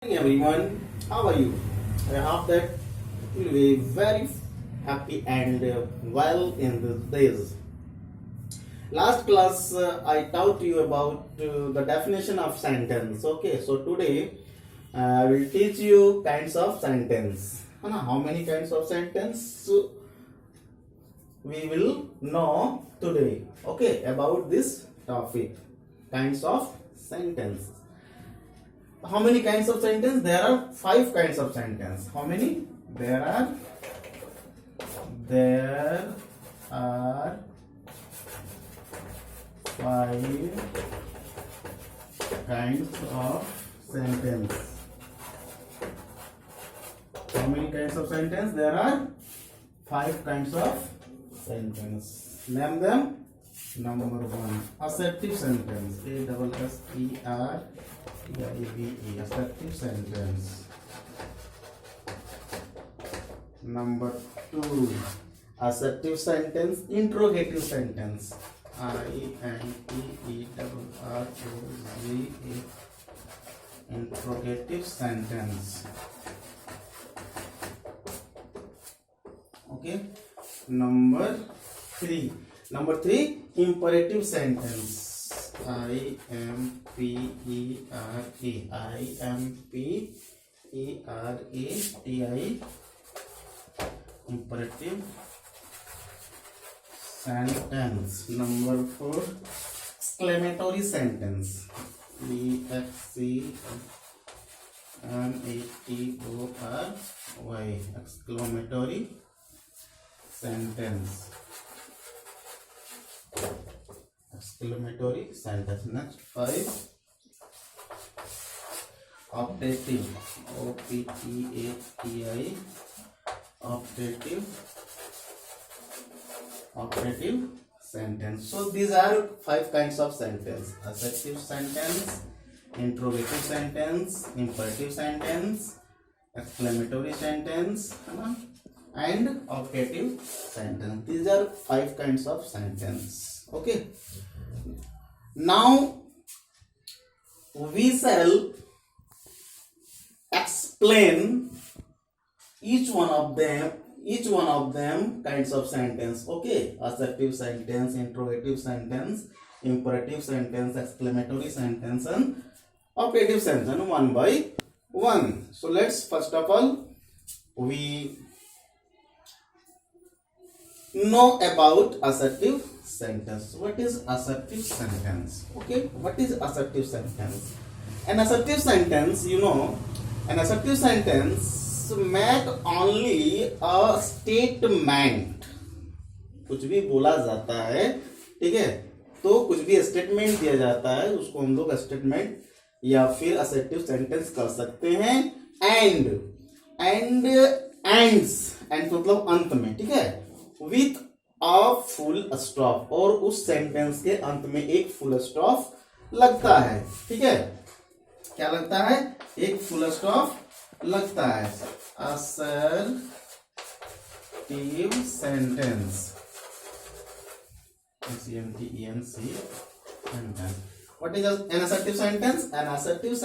Morning everyone, how are you? I hope that you will be very happy and well in these days. Last class I taught you about the definition of sentence. Okay, so today I will teach you kinds of sentence. How many kinds of sentence we will know today? Okay, about this topic, kinds of sentence. How many kinds of sentence? There are 5 kinds of sentence. How many? There are 5 kinds of sentence. How many kinds of sentence? There are 5 kinds of sentence. Name them. Number 1, assertive sentence. A-S-S-E-R-T-I-V-E. Assertive sentence. Number 2, assertive sentence, interrogative sentence. I-N-T-E-R-R-O-G-A. Interrogative sentence. Okay. Number 3, imperative sentence. I-M-P-E-R-A-T-I. Imperative sentence. Number 4, exclamatory sentence. E-X-C-L-A-M-A-T-O-R-Y. Exclamatory sentence. Exclamatory sentence. Next 5, optative. O-P-T-A-T-I. Optative sentence. So these are 5 kinds of sentence: assertive sentence, interrogative sentence, imperative sentence, exclamatory sentence, and optative sentence. These are 5 kinds of sentence. Okay. Now we shall explain each one of them kinds of sentence. Okay, assertive sentence, interrogative sentence, imperative sentence, exclamatory sentence, and optative sentence, one by one. So let's first of all we know about assertive sentence. What is assertive sentence? Okay, what is assertive sentence? An assertive sentence, an assertive sentence make only a statement. कुछ भी बोला जाता है, ठीक है, तो कुछ भी स्टेटमेंट दिया जाता है, उसको हम लोग स्टेटमेंट या फिर असर्टिव सेंटेंस कर सकते हैं. एंड एंड्स मतलब अंत में, ठीक है, विथ अ फुल स्टॉप, और उस सेंटेंस के अंत में एक फुल स्टॉप लगता है. ठीक है, क्या लगता है? एक फुल स्टॉप लगता है. assertive sentence. sentence. What is an assertive sentence? An assertive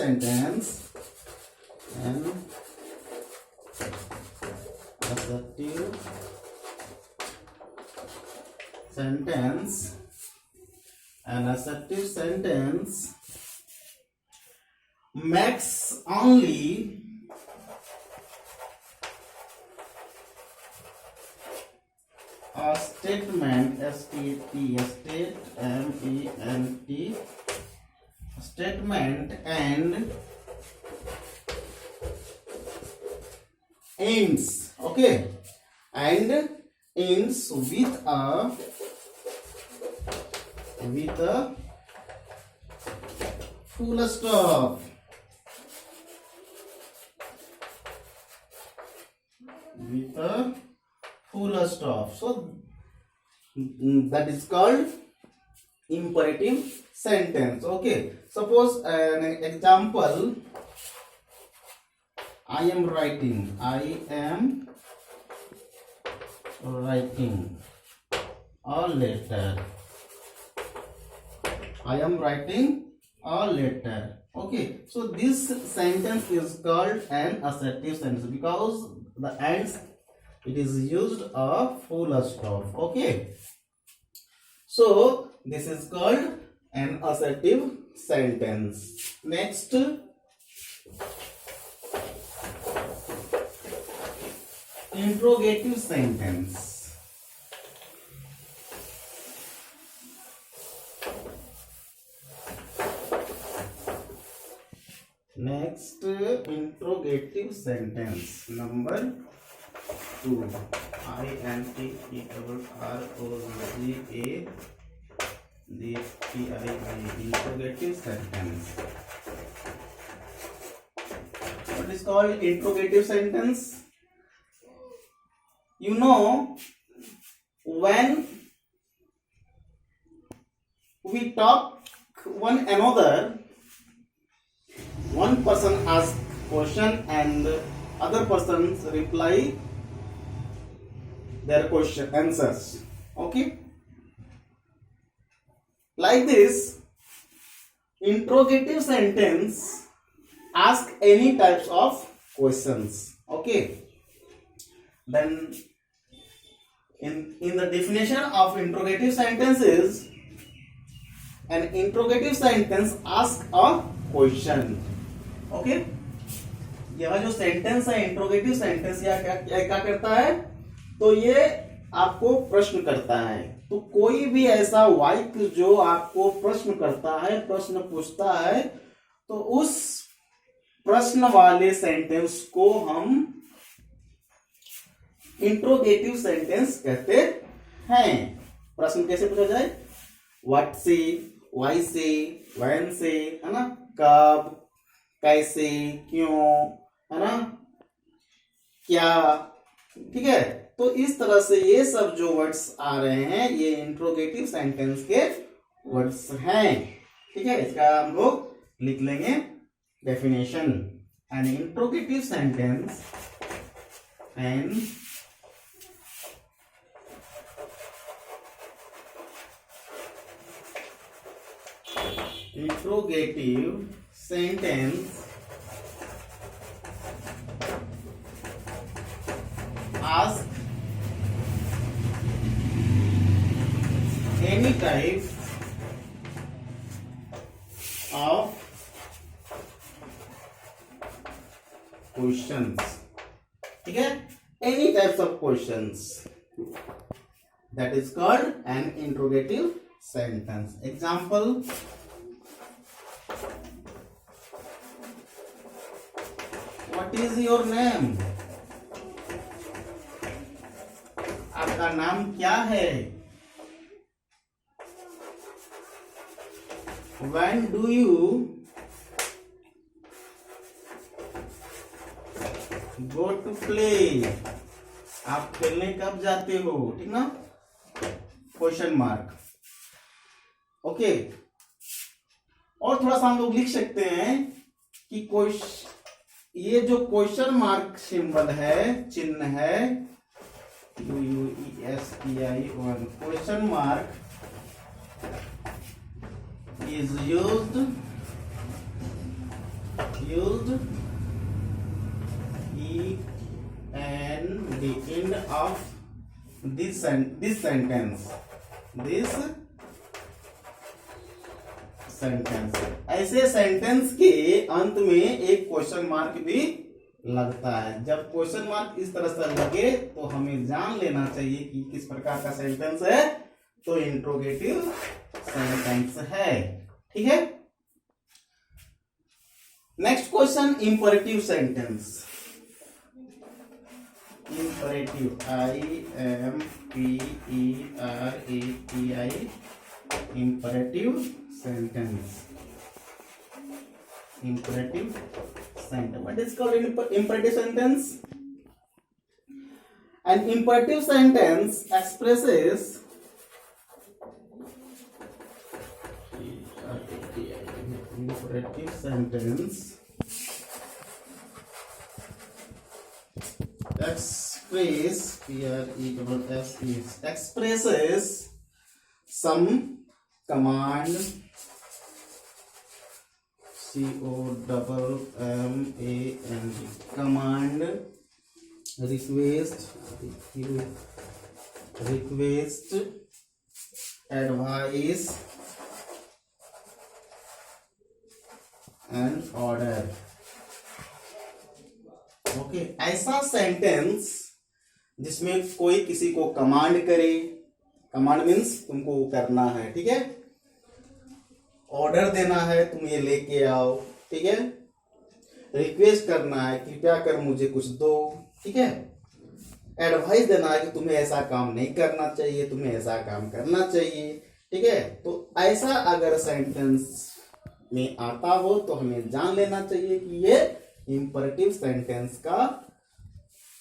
sentence makes only a statement, statement, and ends. Okay, and ends with a full stop. With a full stop. So that is called imperative sentence. Okay, suppose an example, I am writing a letter. I am writing a letter, Okay, so this sentence is called an assertive sentence because the ends it is used a full stop. Okay, so this is called an assertive sentence. Next, interrogative sentence. Next, interrogative sentence number 2. INTRROGATII. Interrogative sentence. What is called interrogative sentence? You know, when we talk one another, one person asks question and other persons reply their question answers. Okay, like this, interrogative sentence ask any types of questions. Okay, then in the definition of interrogative sentences, an interrogative sentence asks a question. Okay, यह जो sentence है interrogative sentence या क्या करता है, तो ये आपको प्रश्न करता है। तो कोई भी ऐसा वाक्य जो आपको प्रश्न करता है, प्रश्न पूछता है, तो उस प्रश्न वाले सेंटेंस को हम इंट्रोगेटिव सेंटेंस कहते हैं। प्रश्न कैसे पूछा जाए, व्हाट से, व्हाई से, व्हेन से, है ना, कब, कैसे, क्यों, है ना, क्या, ठीक है। तो इस तरह से ये सब जो वर्ड्स आ रहे हैं ये इंट्रोगेटिव सेंटेंस के वर्ड्स हैं, ठीक है। इसका हम लोग लिख लेंगे definition. An interrogative sentence, an interrogative sentence ask any type of questions, ठीक है, any types of questions, that is called an interrogative sentence. Example, what is your name? आपका नाम क्या है? When do you go to play? आप खेलने कब जाते हो, ठीक ना, क्वेश्चन मार्क। ओके, और थोड़ा सा हम लोग लिख सकते हैं कि ये जो क्वेश्चन मार्क सिंबल है, चिन्ह है, UUESTI1, question mark is used in the end of this sentence. ऐसे सेंटेंस के अंत में एक क्वेश्चन मार्क भी लगता है। जब क्वेश्चन मार्क इस तरह से लगे तो हमें जान लेना चाहिए कि किस प्रकार का सेंटेंस है, तो इंट्रोगेटिव सेंटेंस है, ठीक है। Next question, imperative sentence. Imperative, IMPERATI, imperative sentence. Imperative sentence. What is called imperative sentence? An imperative sentence expresses imperative sentence expresses some command, COMMAND, command, request, advice and order. Okay, ऐसा sentence जिसमें कोई किसी को command करे, command means तुमको करना है, ठीक है, ऑर्डर देना है तुम ये लेके आओ, ठीक है, रिक्वेस्ट करना है कृपया कर मुझे कुछ दो, ठीक है, एडवाइस देना है कि तुम्हें ऐसा काम नहीं करना चाहिए, तुम्हें ऐसा काम करना चाहिए, ठीक है। तो ऐसा अगर सेंटेंस में आता हो तो हमें जान लेना चाहिए कि ये इंपरेटिव सेंटेंस का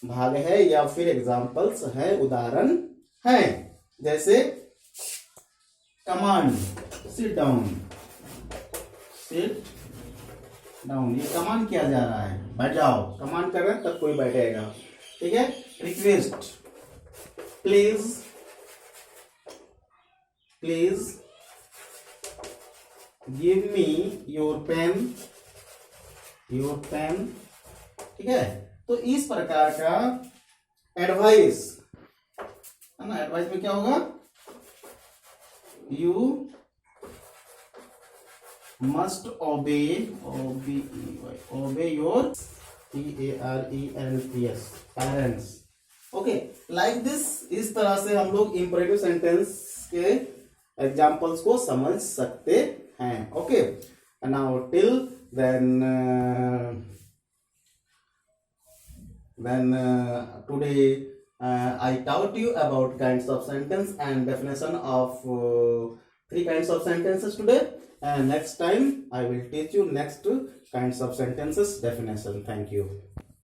भाग है या फिर एग्जांपल्स है, उदाहरण है। जैसे कमांड, सिट डाउन, ये कमांड किया जा रहा है, बैठ जाओ, कमांड कर रहे हैं तब कोई बैठेगा, ठीक है। Request, please give me your pen, ठीक है। तो इस प्रकार का एडवाइस है ना, एडवाइस में क्या होगा, यू मस्ट ओबे your parents, okay, like this. इस तरह से हम लोग इंपरेटिव सेंटेंस के एग्जाम्पल्स को समझ सकते हैं, okay. Now till then today I taught you about kinds of sentence and definition of 3 kinds of sentences today, and next time I will teach you next kinds of sentences definition. Thank you.